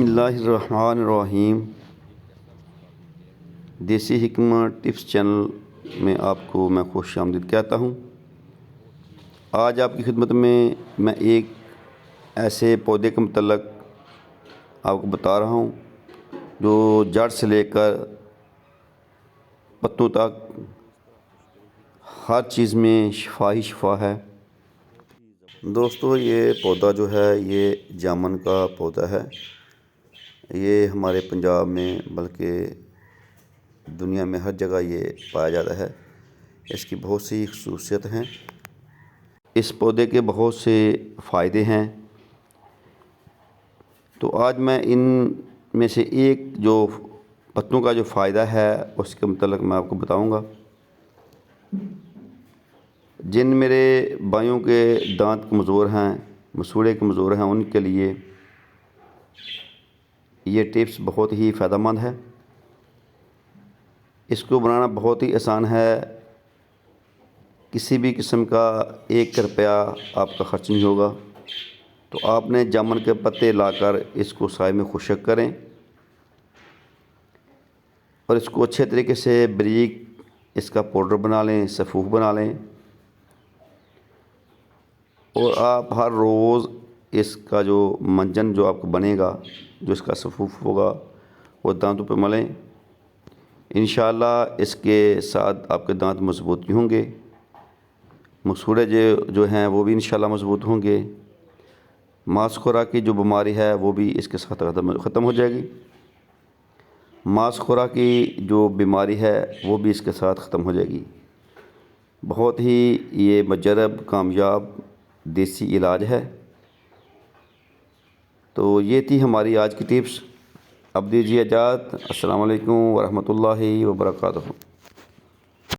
بسم اللہ الرحمن الرحیم۔ دیسی حکمت ٹپس چینل میں آپ کو میں خوش آمدید کہتا ہوں۔ آج آپ کی خدمت میں ایک ایسے پودے کے متعلق آپ کو بتا رہا ہوں جو جڑ سے لے کر پتوں تک ہر چیز میں شفا ہی شفا ہے۔ دوستو، یہ پودا جو ہے یہ جامن کا پودا ہے۔ یہ ہمارے پنجاب میں بلکہ دنیا میں ہر جگہ یہ پایا جاتا ہے۔ اس کی بہت سی خصوصیت ہیں۔ اس پودے کے بہت سے فائدے ہیں، تو آج میں ان میں سے ایک جو پتوں کا جو فائدہ ہے اس کے متعلق میں آپ کو بتاؤں گا۔ جن میرے بھائیوں کے دانت کمزور ہیں، مسوڑے کمزور ہیں، ان کے لیے یہ ٹپس بہت ہی فائدہ مند ہے۔ اس کو بنانا بہت ہی آسان ہے۔ کسی بھی قسم کا 1 روپیہ آپ کا خرچ نہیں ہوگا۔ تو آپ نے جامن کے پتے لا کر اس کو سائے میں خشک کریں اور اس کو اچھے طریقے سے بریک اس کا پاؤڈر بنا لیں، سفوف بنا لیں، اور آپ ہر روز اس کا جو منجن جو آپ کو بنے گا، جو اس کا سفوف ہوگا، وہ دانتوں پہ ملیں۔ انشاءاللہ اس کے ساتھ آپ کے دانت مضبوط بھی ہوں گے، مسوڑے جو ہیں وہ بھی انشاءاللہ مضبوط ہوں گے۔ ماس خوراک کی جو بیماری ہے وہ بھی اس کے ساتھ ختم ہو جائے گی۔ ماس خوراک کی جو بیماری ہے وہ بھی اس کے ساتھ ختم ہو جائے گی۔ بہت ہی یہ مجرب کامیاب دیسی علاج ہے۔ تو یہ تھی ہماری آج کی ٹپس۔ اب دیجیے اجازت۔ السلام علیکم ورحمۃ اللہ وبرکاتہ۔